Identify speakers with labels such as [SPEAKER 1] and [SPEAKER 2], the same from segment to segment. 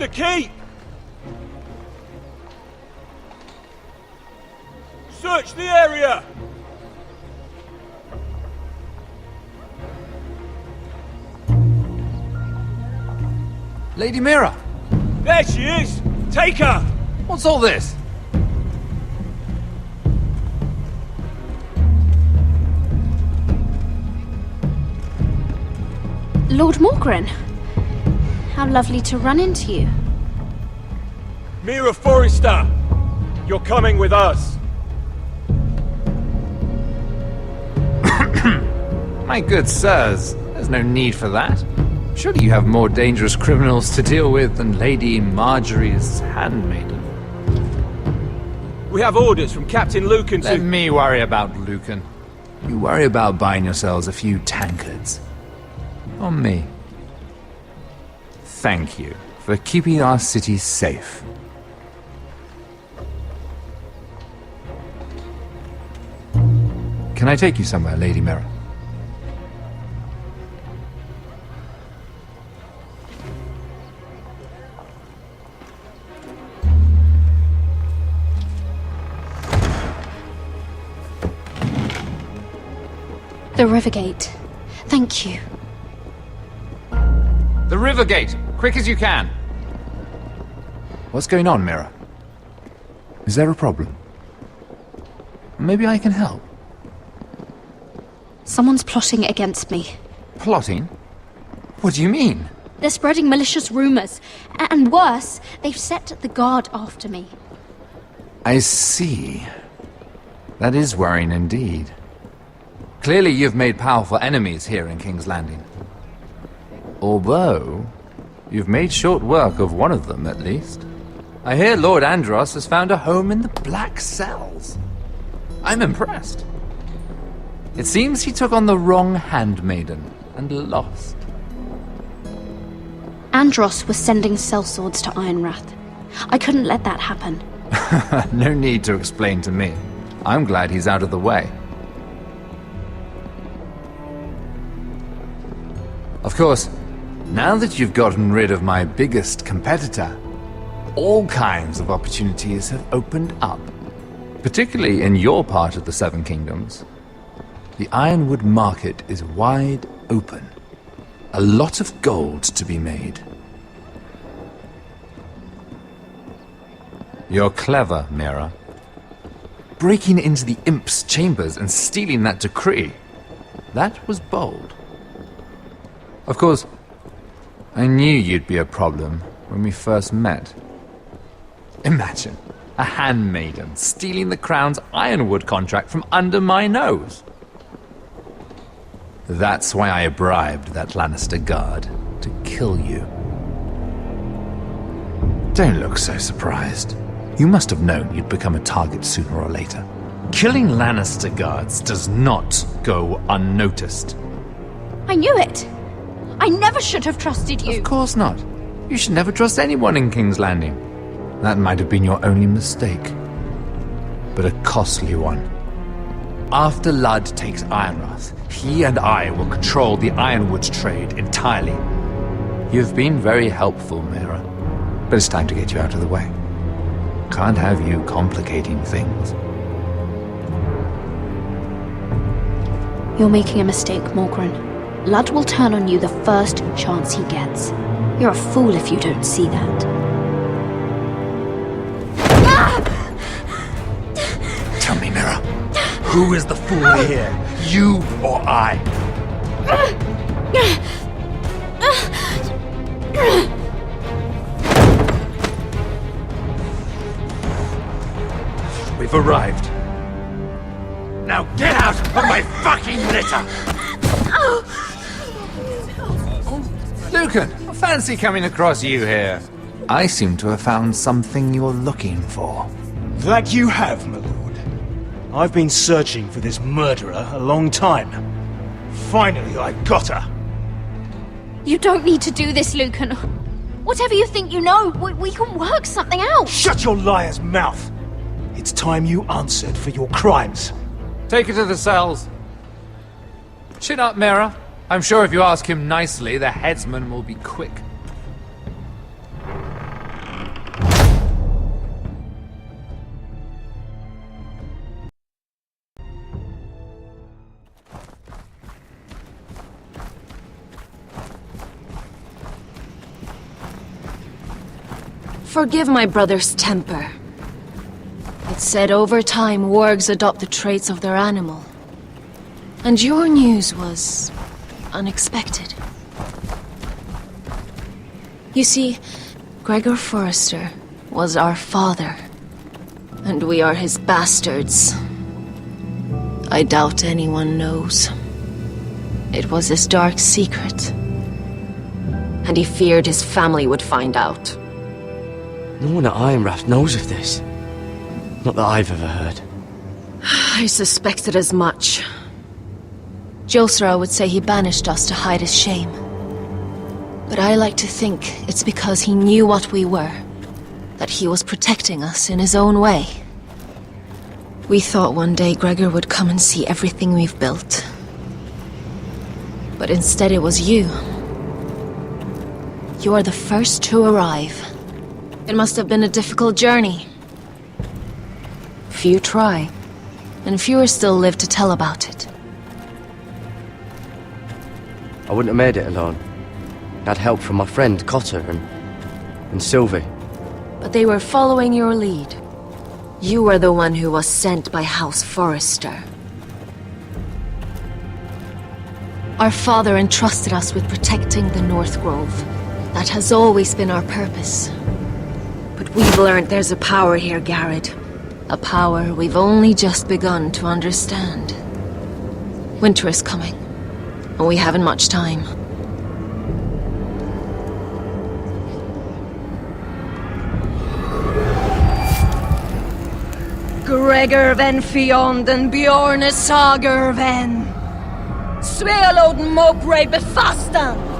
[SPEAKER 1] the keep! Search the area!
[SPEAKER 2] Lady Mira!
[SPEAKER 1] There she is! Take her!
[SPEAKER 2] What's all this?
[SPEAKER 3] Lord Morgren, how lovely to run into you.
[SPEAKER 1] Mira Forrester! You're coming with us!
[SPEAKER 2] My good sirs, there's no need for that. Surely you have more dangerous criminals to deal with than Lady Marjorie's handmaiden.
[SPEAKER 1] We have orders from Captain Lucan to...
[SPEAKER 2] Let me worry about Lucan. You worry about buying yourselves a few tankards. On me. Thank you for keeping our city safe. Can I take you somewhere, Lady Mira?
[SPEAKER 3] The Rivergate. Thank you.
[SPEAKER 2] The Rivergate! Quick as you can! What's going on, Mira? Is there a problem? Maybe I can help.
[SPEAKER 3] Someone's plotting against me.
[SPEAKER 2] Plotting? What do you mean?
[SPEAKER 3] They're spreading malicious rumors. And worse, they've set the guard after me.
[SPEAKER 2] I see. That is worrying indeed. Clearly you've made powerful enemies here in King's Landing. Although, you've made short work of one of them, at least. I hear Lord Andros has found a home in the Black Cells. I'm impressed. It seems he took on the wrong handmaiden and lost.
[SPEAKER 3] Andros was sending sellswords to Ironwrath. I couldn't let that happen.
[SPEAKER 2] No need to explain to me. I'm glad he's out of the way. Of course, now that you've gotten rid of my biggest competitor, all kinds of opportunities have opened up. Particularly in your part of the Seven Kingdoms. The Ironwood market is wide open. A lot of gold to be made. You're clever, Mira. Breaking into the Imp's chambers and stealing that decree. That was bold. Of course, I knew you'd be a problem when we first met. Imagine a handmaiden stealing the Crown's Ironwood contract from under my nose. That's why I bribed that Lannister guard to kill you. Don't look so surprised. You must have known you'd become a target sooner or later. Killing Lannister guards does not go unnoticed.
[SPEAKER 3] I knew it. I never should have trusted you.
[SPEAKER 2] Of course not. You should never trust anyone in King's Landing. That might have been your only mistake. But a costly one. After Ludd takes Ironwrath, he and I will control the Ironwood trade entirely. You've been very helpful, Mira. But it's time to get you out of the way. Can't have you complicating things.
[SPEAKER 3] You're making a mistake, Morgren. Ludd will turn on you the first chance he gets. You're a fool if you don't see that.
[SPEAKER 2] Tell me, Mira, who is the fool here? You or I? We've arrived. Now get out of my fucking litter! Lucan, I fancy coming across you here. I seem to have found something you're looking for.
[SPEAKER 4] That you have, my lord. I've been searching for this murderer a long time. Finally, I got her.
[SPEAKER 3] You don't need to do this, Lucan. Whatever you think you know, we can work something out.
[SPEAKER 4] Shut your liar's mouth! It's time you answered for your crimes.
[SPEAKER 2] Take her to the cells. Chin up, Mira. I'm sure if you ask him nicely, the headsman will be quick.
[SPEAKER 5] Forgive my brother's temper. It's said over time wargs adopt the traits of their animal. And your news was unexpected. You see, Gregor Forrester was our father, and we are his bastards. I doubt anyone knows. It was his dark secret, and he feared his family would find out.
[SPEAKER 6] No one at Ironrath knows of this. Not that I've ever heard.
[SPEAKER 5] I suspected as much. Josra would say he banished us to hide his shame. But I like to think it's because he knew what we were, that he was protecting us in his own way. We thought one day Gregor would come and see everything we've built. But instead it was you. You are the first to arrive. It must have been a difficult journey. Few try, and fewer still live to tell about it.
[SPEAKER 6] I wouldn't have made it alone. I had help from my friend Cotter and Sylvie.
[SPEAKER 5] But they were following your lead. You were the one who was sent by House Forrester. Our father entrusted us with protecting the North Grove. That has always been our purpose. But we've learned there's a power here, Gared. A power we've only just begun to understand. Winter is coming, and we haven't much time. Gregor ven Fionden Bjorne Sager ven Svealoden Mopre befastan.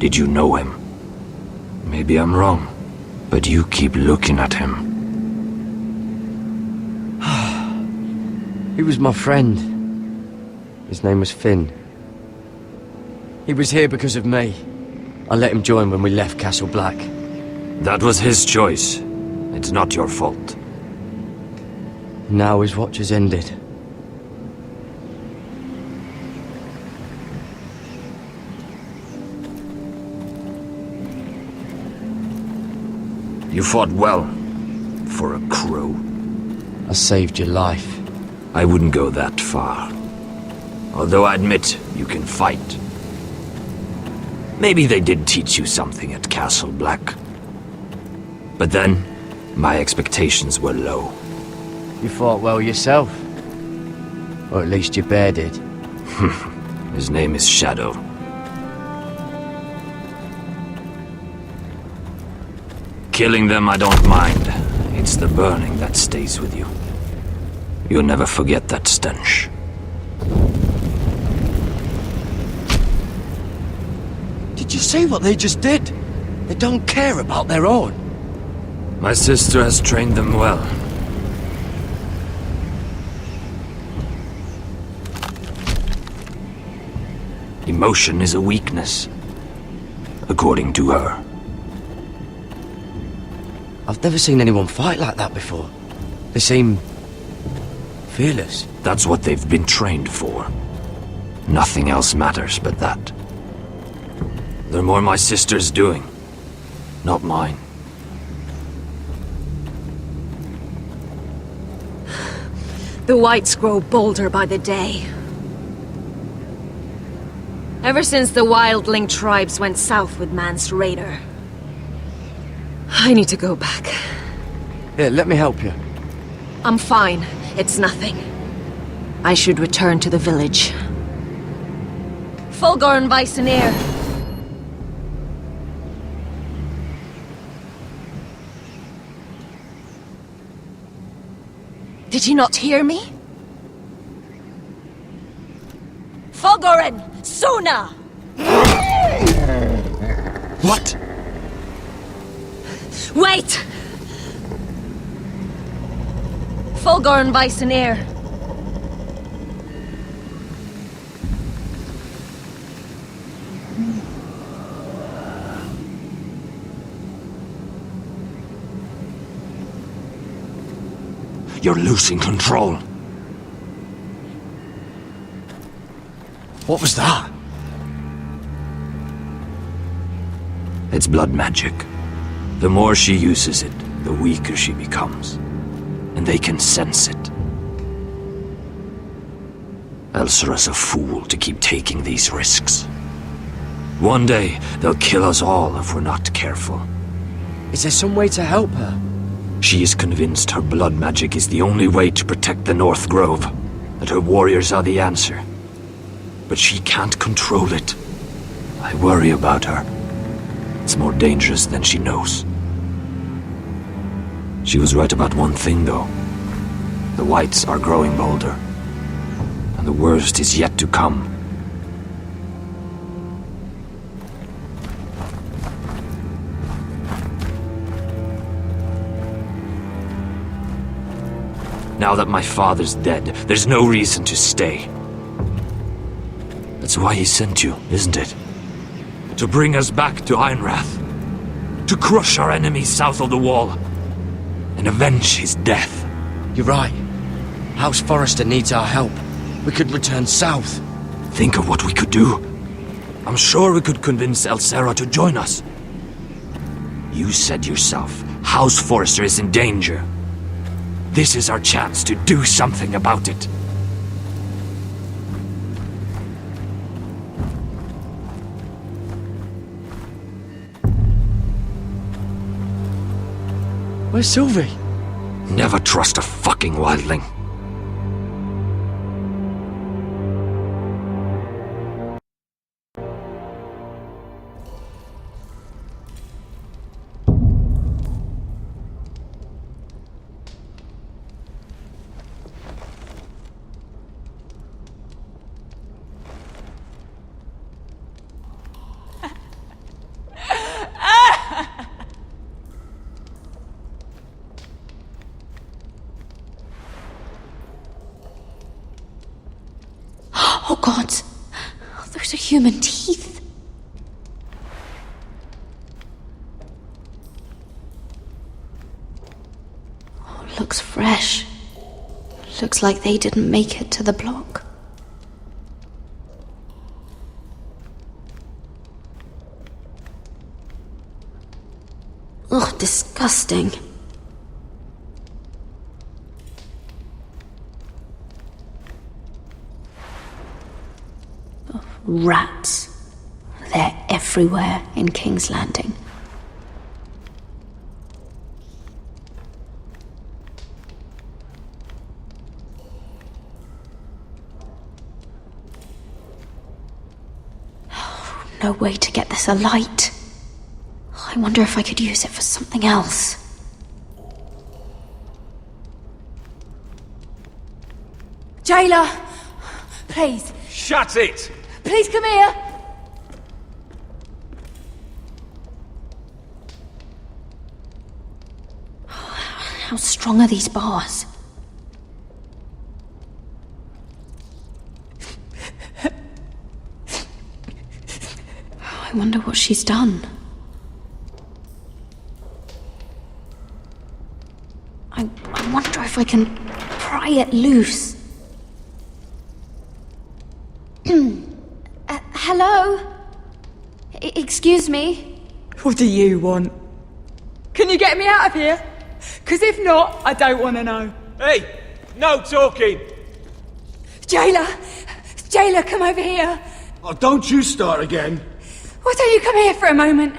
[SPEAKER 7] Did you know him? Maybe I'm wrong, but you keep looking at him.
[SPEAKER 6] He was my friend. His name was Finn. He was here because of me. I let him join when we left Castle Black.
[SPEAKER 7] That was his choice. It's not your fault.
[SPEAKER 6] Now his watch has ended.
[SPEAKER 7] You fought well. For a crow.
[SPEAKER 6] I saved your life.
[SPEAKER 7] I wouldn't go that far. Although I admit, you can fight. Maybe they did teach you something at Castle Black. But then, my expectations were low.
[SPEAKER 6] You fought well yourself. Or at least your bear did.
[SPEAKER 7] His name is Shadow. Killing them I don't mind. It's the burning that stays with you. You'll never forget that stench.
[SPEAKER 6] Did you see what they just did? They don't care about their own.
[SPEAKER 7] My sister has trained them well. Emotion is a weakness, according to her.
[SPEAKER 6] I've never seen anyone fight like that before. They seem fearless.
[SPEAKER 7] That's what they've been trained for. Nothing else matters but that. The more my sister's doing, not mine.
[SPEAKER 5] The wights grow bolder by the day. Ever since the wildling tribes went south with Man's raider. I need to go back.
[SPEAKER 6] Here, let me help you.
[SPEAKER 5] I'm fine. It's nothing. I should return to the village. Fulgor and Weissenir. Did you not hear me? Fulgoren! Suna!
[SPEAKER 4] What?
[SPEAKER 5] Wait! Fulgor and Weissenir.
[SPEAKER 7] You're losing control.
[SPEAKER 4] What was that?
[SPEAKER 7] It's blood magic. The more she uses it, the weaker she becomes. And they can sense it. Elsera's a fool to keep taking these risks. One day, they'll kill us all if we're not careful.
[SPEAKER 6] Is there some way to help her?
[SPEAKER 7] She is convinced her blood magic is the only way to protect the North Grove, that her warriors are the answer. But she can't control it. I worry about her. It's more dangerous than she knows. She was right about one thing, though. The wights are growing bolder. And the worst is yet to come. Now that my father's dead, there's no reason to stay. That's why he sent you, isn't it? To bring us back to Ironrath. To crush our enemies south of the Wall. And avenge his death.
[SPEAKER 6] You're right. House Forrester needs our help. We could return south.
[SPEAKER 7] Think of what we could do. I'm sure we could convince Elsera to join us. You said yourself, House Forrester is in danger. This is our chance to do something about it.
[SPEAKER 6] Where's Sylvie?
[SPEAKER 7] Never trust a fucking wildling.
[SPEAKER 3] Oh god. Those are human teeth. Oh, looks fresh. Looks like they didn't make it to the block. Ugh, disgusting. Oh, rats. They're everywhere in King's Landing. Oh, no way to get this alight. I wonder if I could use it for something else.
[SPEAKER 8] Jailer! Please,
[SPEAKER 1] Shut it!
[SPEAKER 8] please come here!
[SPEAKER 3] How strong are these bars? I wonder what she's done. I wonder if I can pry it loose. Hello? Excuse me?
[SPEAKER 8] What do you want? Can you get me out of here? Because if not, I don't want to know.
[SPEAKER 1] Hey! No talking!
[SPEAKER 8] Jailer! Jailer, come over here!
[SPEAKER 9] Oh, don't you start again.
[SPEAKER 8] Why don't you come here for a moment?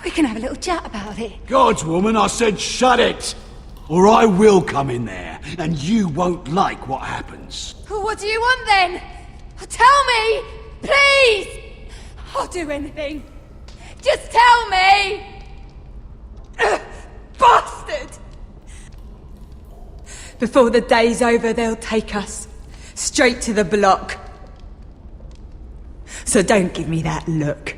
[SPEAKER 8] We can have a little chat about it.
[SPEAKER 9] God's woman, I said shut it! Or I will come in there, and you won't like what happens.
[SPEAKER 8] Well, what do you want then? Tell me! Please! I'll do anything. Just tell me! Bastard! Before the day's over, they'll take us straight to the block. So don't give me that look.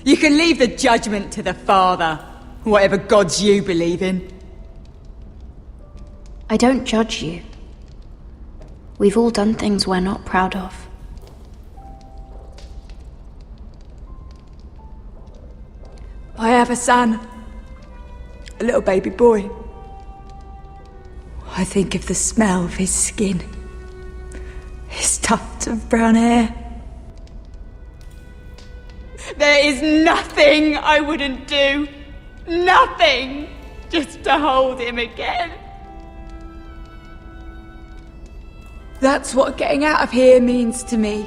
[SPEAKER 8] You can leave the judgment to the Father, whatever gods you believe in.
[SPEAKER 3] I don't judge you. We've all done things we're not proud of.
[SPEAKER 8] I have a son. A little baby boy. I think of the smell of his skin. His tufts of brown hair. There is nothing I wouldn't do. Nothing! Just to hold him again. That's what getting out of here means to me.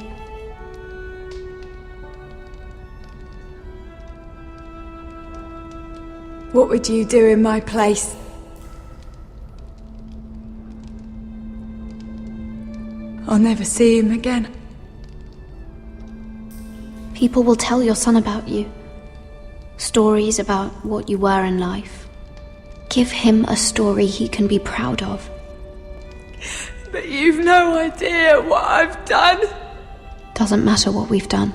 [SPEAKER 8] What would you do in my place? I'll never see him again.
[SPEAKER 3] People will tell your son about you. Stories about what you were in life. Give him a story he can be proud of.
[SPEAKER 8] But you've no idea what I've done.
[SPEAKER 3] Doesn't matter what we've done.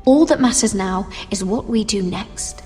[SPEAKER 3] All that matters now is what we do next.